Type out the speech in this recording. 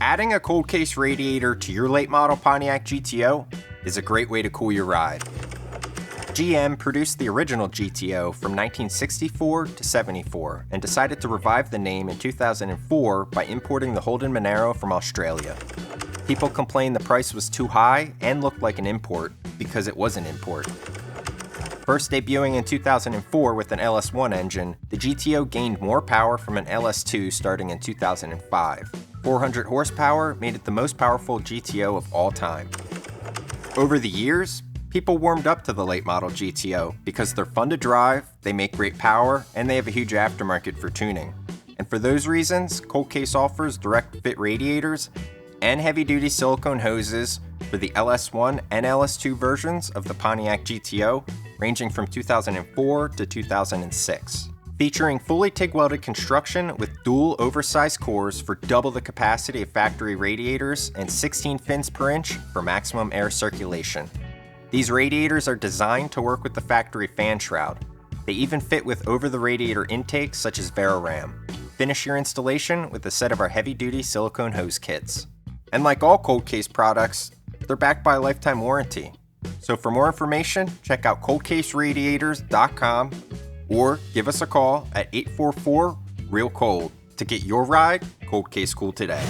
Adding a cold case radiator to your late model Pontiac GTO is a great way to cool your ride. GM produced the original GTO from 1964 to 74 and decided to revive the name in 2004 by importing the Holden Monero from Australia. People complained the price was too high and looked like an import because it was an import. First debuting in 2004 with an LS1 engine, the GTO gained more power from an LS2 starting in 2005. 400 horsepower made it the most powerful GTO of all time. Over the years, people warmed up to the late model GTO because they're fun to drive, they make great power, and they have a huge aftermarket for tuning. And for those reasons, Cold Case offers direct fit radiators and heavy-duty silicone hoses for the LS1 and LS2 versions of the Pontiac GTO, ranging from 2004 to 2006. Featuring fully TIG welded construction with dual oversized cores for double the capacity of factory radiators and 16 fins per inch for maximum air circulation. These radiators are designed to work with the factory fan shroud. They even fit with over-the-radiator intakes such as VariRam. Finish your installation with a set of our heavy-duty silicone hose kits. And like all Cold Case products, they're backed by a lifetime warranty. So for more information, check out coldcaseradiators.com or give us a call at 844-REAL-COLD to get your ride Cold Case cool today.